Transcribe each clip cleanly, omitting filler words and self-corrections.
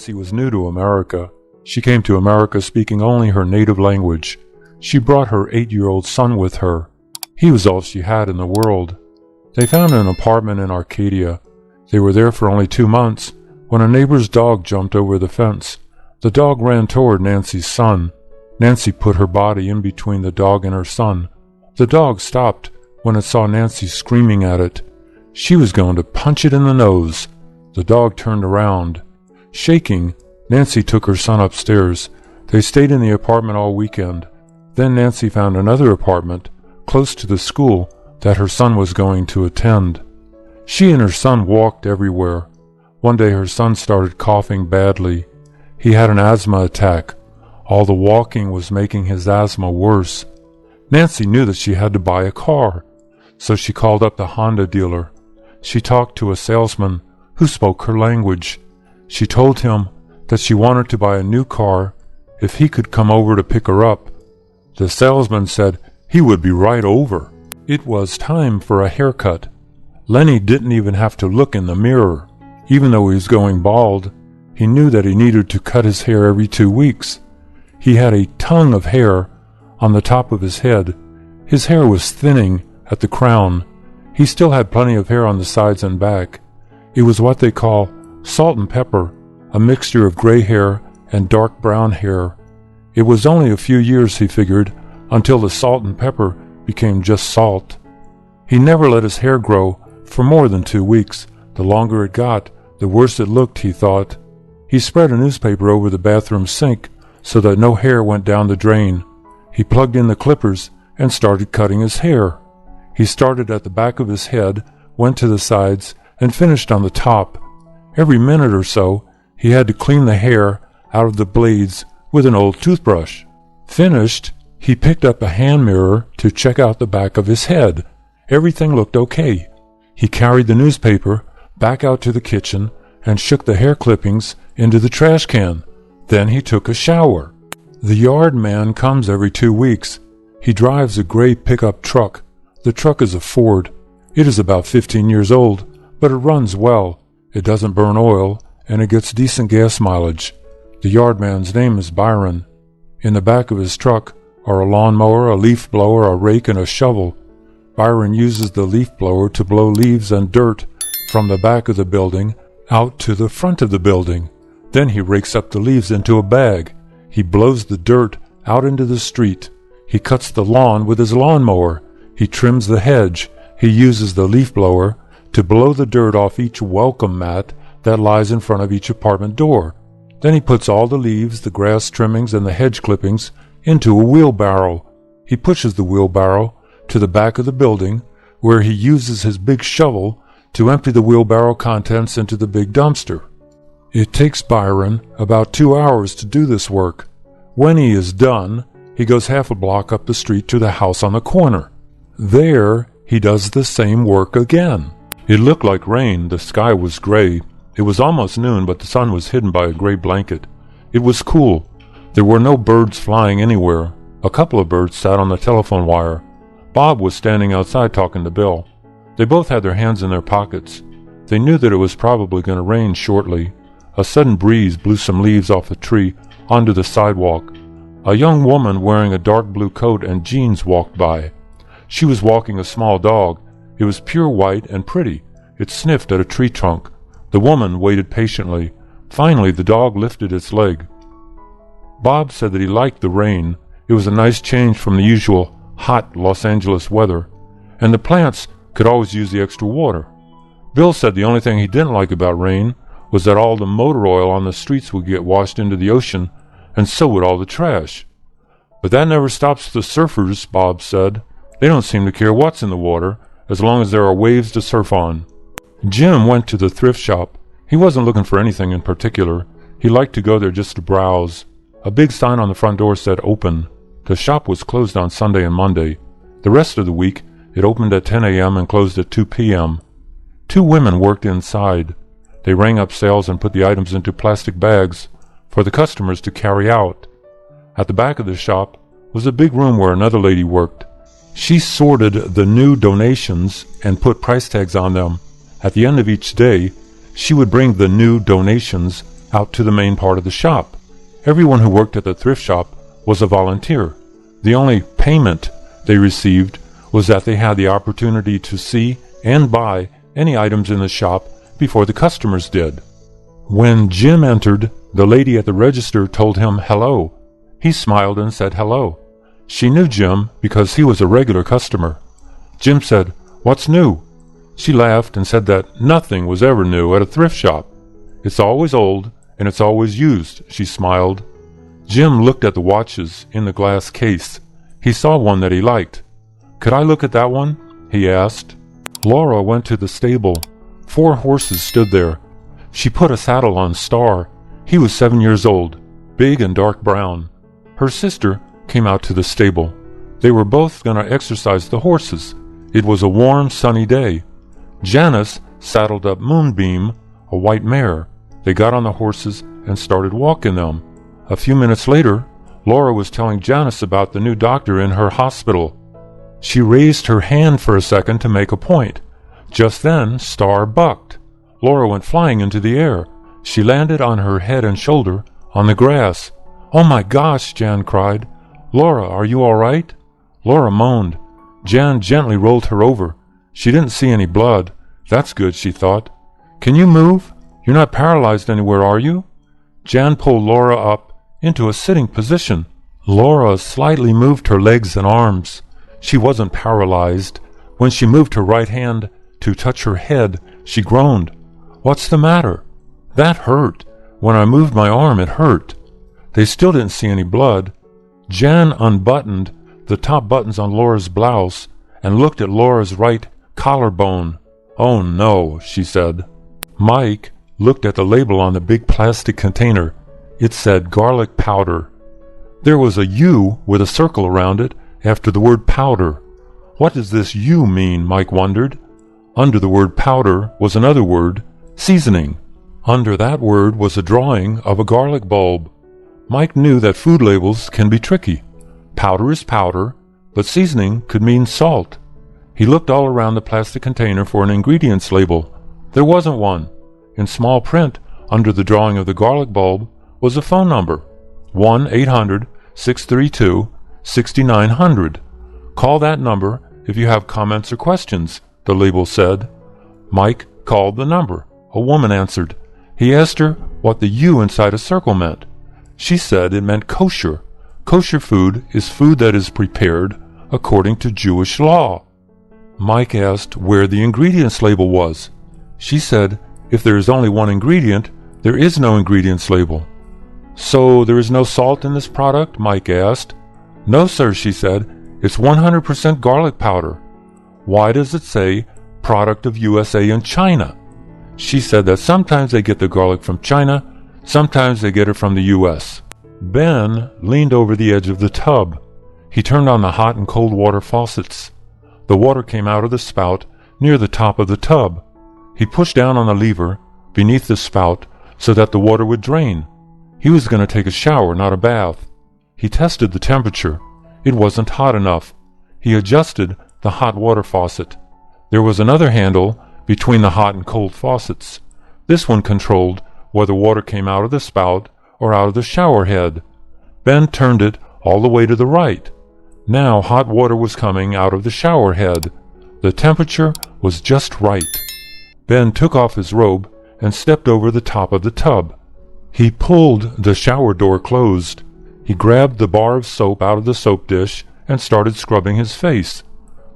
Nancy was new to America. She came to America speaking only her native language. She brought her 8-year-old son with her. He was all she had in the world. They found an apartment in Arcadia. They were there for only 2 months when a neighbor's dog jumped over the fence. The dog ran toward Nancy's son. Nancy put her body in between the dog and her son. The dog stopped when it saw Nancy screaming at it. She was going to punch it in the nose. The dog turned around. Shaking, Nancy took her son upstairs. They stayed in the apartment all weekend. Then Nancy found another apartment close to the school that her son was going to attend. She and her son walked everywhere. One day her son started coughing badly. He had an asthma attack. All the walking was making his asthma worse. Nancy knew that she had to buy a car, so she called up the Honda dealer. She talked to a salesman who spoke her language. She told him that she wanted to buy a new car if he could come over to pick her up. The salesman said he would be right over. It was time for a haircut. Lenny didn't even have to look in the mirror. Even though he was going bald, he knew that he needed to cut his hair every 2 weeks. He had a tongue of hair on the top of his head. His hair was thinning at the crown. He still had plenty of hair on the sides and back. It was what they call salt and pepper, a mixture of gray hair and dark brown hair. It was only a few years, he figured, until the salt and pepper became just salt. He never let his hair grow for more than 2 weeks. The longer it got, the worse it looked, he thought. He spread a newspaper over the bathroom sink so that no hair went down the drain. He plugged in the clippers and started cutting his hair. He started at the back of his head, went to the sides, and finished on the top. Every minute or so, he had to clean the hair out of the blades with an old toothbrush. Finished, he picked up a hand mirror to check out the back of his head. Everything looked okay. He carried the newspaper back out to the kitchen and shook the hair clippings into the trash can. Then he took a shower. The yard man comes every 2 weeks. He drives a gray pickup truck. The truck is a Ford. It is about 15 years old, but it runs well. It doesn't burn oil, and it gets decent gas mileage. The yard man's name is Byron. In the back of his truck are a lawnmower, a leaf blower, a rake, and a shovel. Byron uses the leaf blower to blow leaves and dirt from the back of the building out to the front of the building. Then he rakes up the leaves into a bag. He blows the dirt out into the street. He cuts the lawn with his lawnmower. He trims the hedge. He uses the leaf blower to blow the dirt off each welcome mat that lies in front of each apartment door. Then he puts all the leaves, the grass trimmings, and the hedge clippings into a wheelbarrow. He pushes the wheelbarrow to the back of the building, where he uses his big shovel to empty the wheelbarrow contents into the big dumpster. It takes Byron about 2 hours to do this work. When he is done, he goes half a block up the street to the house on the corner. There, he does the same work again. It looked like rain. The sky was gray. It was almost noon, but the sun was hidden by a gray blanket. It was cool. There were no birds flying anywhere. A couple of birds sat on the telephone wire. Bob was standing outside talking to Bill. They both had their hands in their pockets. They knew that it was probably going to rain shortly. A sudden breeze blew some leaves off a tree onto the sidewalk. A young woman wearing a dark blue coat and jeans walked by. She was walking a small dog. It was pure white and pretty. It sniffed at a tree trunk. The woman waited patiently. Finally, the dog lifted its leg. Bob said that he liked the rain. It was a nice change from the usual hot Los Angeles weather, and the plants could always use the extra water. Bill said the only thing he didn't like about rain was that all the motor oil on the streets would get washed into the ocean, and so would all the trash. But that never stops the surfers, Bob said. They don't seem to care what's in the water, as long as there are waves to surf on. Jim went to the thrift shop. He wasn't looking for anything in particular. He liked to go there just to browse. A big sign on the front door said open. The shop was closed on Sunday and Monday. The rest of the week, it opened at 10 a.m. and closed at 2 p.m. 2 women worked inside. They rang up sales and put the items into plastic bags for the customers to carry out. At the back of the shop was a big room where another lady worked. She sorted the new donations and put price tags on them. At the end of each day, she would bring the new donations out to the main part of the shop. Everyone who worked at the thrift shop was a volunteer. The only payment they received was that they had the opportunity to see and buy any items in the shop before the customers did. When Jim entered, the lady at the register told him hello. He smiled and said hello. She knew Jim because he was a regular customer. Jim said, "What's new?" She laughed and said that nothing was ever new at a thrift shop. "It's always old and it's always used," she smiled. Jim looked at the watches in the glass case. He saw one that he liked. "Could I look at that one?" he asked. Laura went to the stable. 4 horses stood there. She put a saddle on Star. He was 7 years old, big and dark brown. Her sister came out to the stable. They were both going to exercise the horses. It was a warm, sunny day. Janice saddled up Moonbeam, a white mare. They got on the horses and started walking them. A few minutes later, Laura was telling Janice about the new doctor in her hospital. She raised her hand for a second to make a point. Just then, Star bucked. Laura went flying into the air. She landed on her head and shoulder on the grass. "Oh my gosh," Jan cried. "Laura, are you all right?" Laura moaned. Jan gently rolled her over. She didn't see any blood. That's good, she thought. "Can you move? You're not paralyzed anywhere, are you?" Jan pulled Laura up into a sitting position. Laura slightly moved her legs and arms. She wasn't paralyzed. When she moved her right hand to touch her head, she groaned. "What's the matter?" "That hurt. When I moved my arm, it hurt." They still didn't see any blood. Jan unbuttoned the top buttons on Laura's blouse and looked at Laura's right collarbone. "Oh no," she said. Mike looked at the label on the big plastic container. It said garlic powder. There was a U with a circle around it after the word powder. What does this U mean, Mike wondered. Under the word powder was another word, seasoning. Under that word was a drawing of a garlic bulb. Mike knew that food labels can be tricky. Powder is powder, but seasoning could mean salt. He looked all around the plastic container for an ingredients label. There wasn't one. In small print, under the drawing of the garlic bulb, was a phone number, 1-800-632-6900. Call that number if you have comments or questions, the label said. Mike called the number. A woman answered. He asked her what the U inside a circle meant. She said it meant kosher. Kosher food is food that is prepared according to Jewish law. Mike asked where the ingredients label was. She said if there is only one ingredient, there is no ingredients label. "So there is no salt in this product?" Mike asked. "No, sir," she said. "It's 100% garlic powder." "Why does it say product of USA and China?" She said that sometimes they get the garlic from China, sometimes they get it from the US. Ben leaned over the edge of the tub. He turned on the hot and cold water faucets. The water came out of the spout near the top of the tub. He pushed down on the lever beneath the spout so that the water would drain. He was going to take a shower, not a bath. He tested the temperature. It wasn't hot enough. He adjusted the hot water faucet. There was another handle between the hot and cold faucets. This one controlled whether water came out of the spout or out of the shower head. Ben turned it all the way to the right. Now hot water was coming out of the shower head. The temperature was just right. Ben took off his robe and stepped over the top of the tub. He pulled the shower door closed. He grabbed the bar of soap out of the soap dish and started scrubbing his face.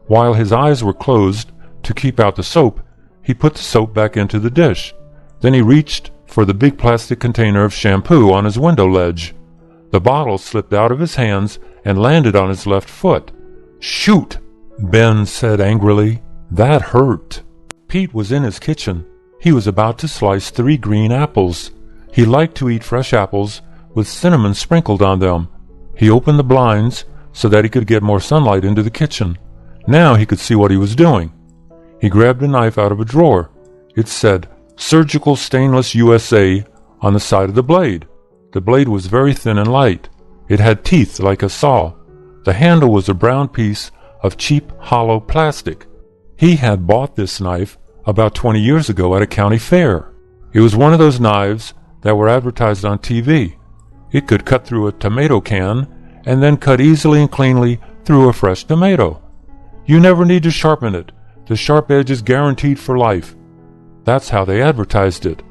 While his eyes were closed to keep out the soap, he put the soap back into the dish. Then he reached for the big plastic container of shampoo on his window ledge. The bottle slipped out of his hands and landed on his left foot. "Shoot!" Ben said angrily. That hurt. Pete was in his kitchen. He was about to slice 3 green apples. He liked to eat fresh apples with cinnamon sprinkled on them. He opened the blinds so that he could get more sunlight into the kitchen. Now he could see what he was doing. He grabbed a knife out of a drawer. It said, "Surgical Stainless USA" on the side of the blade. The blade was very thin and light. It had teeth like a saw. The handle was a brown piece of cheap, hollow plastic. He had bought this knife about 20 years ago at a county fair. It was one of those knives that were advertised on TV. It could cut through a tomato can and then cut easily and cleanly through a fresh tomato. You never need to sharpen it. The sharp edge is guaranteed for life. That's how they advertised it.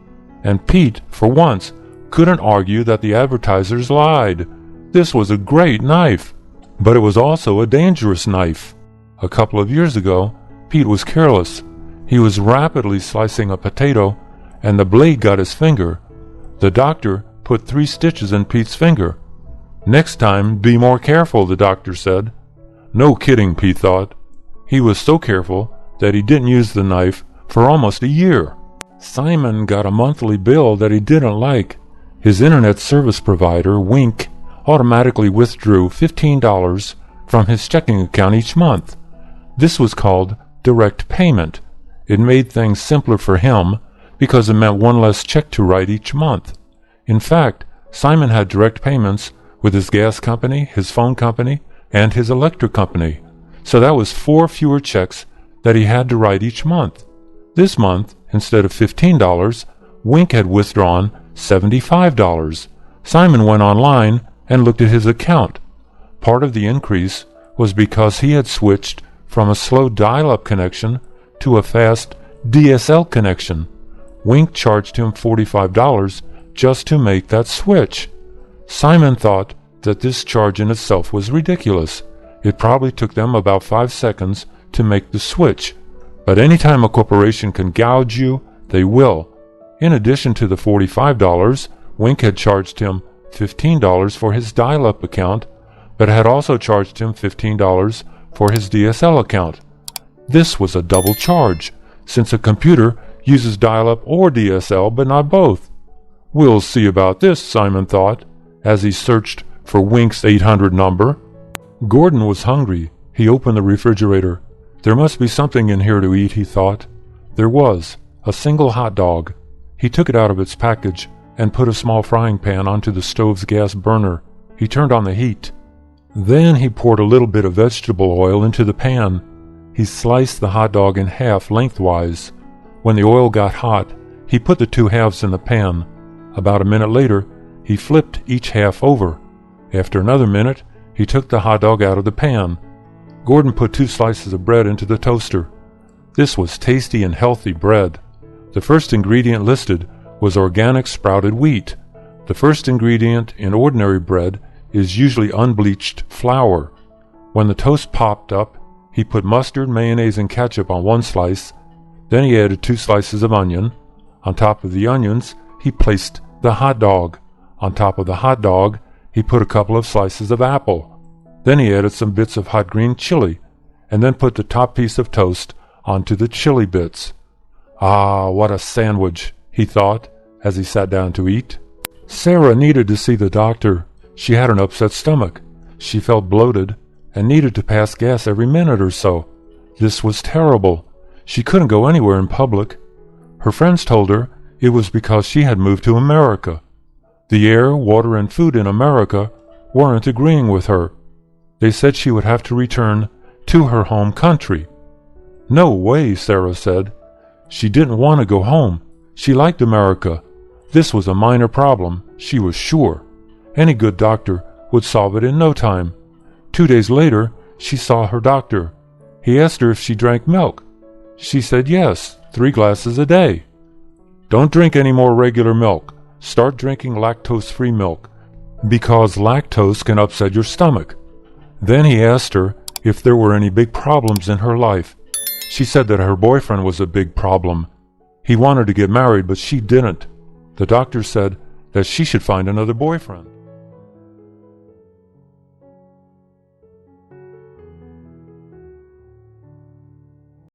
And Pete, for once, couldn't argue that the advertisers lied. This was a great knife. But it was also a dangerous knife. A couple of years ago, Pete was careless. He was rapidly slicing a potato, and the blade got his finger. The doctor put 3 stitches in Pete's finger. Next time, be more careful, the doctor said. No kidding, Pete thought. He was so careful that he didn't use the knife for almost a year. Simon got a monthly bill that he didn't like. His internet service provider, Wink, automatically withdrew $15 from his checking account each month. This was called direct payment. It made things simpler for him because it meant one less check to write each month. In fact, Simon had direct payments with his gas company, his phone company, and his electric company. So that was 4 fewer checks that he had to write each month. This month, instead of $15, Wink had withdrawn $75. Simon went online and looked at his account. Part of the increase was because he had switched from a slow dial-up connection to a fast DSL connection. Wink charged him $45 just to make that switch. Simon thought that this charge in itself was ridiculous. It probably took them about 5 seconds to make the switch. But anytime a corporation can gouge you, they will. In addition to the $45, Wink had charged him $15 for his dial-up account, but had also charged him $15 for his DSL account. This was a double charge, since a computer uses dial-up or DSL, but not both. We'll see about this, Simon thought, as he searched for Wink's 800 number. Gordon was hungry. He opened the refrigerator. There must be something in here to eat, he thought. There was, a single hot dog. He took it out of its package and put a small frying pan onto the stove's gas burner. He turned on the heat. Then he poured a little bit of vegetable oil into the pan. He sliced the hot dog in half lengthwise. When the oil got hot, he put the 2 halves in the pan. About a minute later, he flipped each half over. After another minute, he took the hot dog out of the pan. Gordon put 2 slices of bread into the toaster. This was tasty and healthy bread. The first ingredient listed was organic sprouted wheat. The first ingredient in ordinary bread is usually unbleached flour. When the toast popped up, he put mustard, mayonnaise, and ketchup on 1 slice. Then he added 2 slices of onion. On top of the onions, he placed the hot dog. On top of the hot dog, he put a couple of slices of apple. Then he added some bits of hot green chili, and then put the top piece of toast onto the chili bits. Ah, what a sandwich, he thought, as he sat down to eat. Sarah needed to see the doctor. She had an upset stomach. She felt bloated and needed to pass gas every minute or so. This was terrible. She couldn't go anywhere in public. Her friends told her it was because she had moved to America. The air, water, and food in America weren't agreeing with her. They said she would have to return to her home country. No way, Sarah said. She didn't want to go home. She liked America. This was a minor problem, she was sure. Any good doctor would solve it in no time. 2 days later, she saw her doctor. He asked her if she drank milk. She said yes, 3 glasses a day. Don't drink any more regular milk. Start drinking lactose-free milk, because lactose can upset your stomach. Then he asked her if there were any big problems in her life. She said that her boyfriend was a big problem. He wanted to get married, but she didn't. The doctor said that she should find another boyfriend.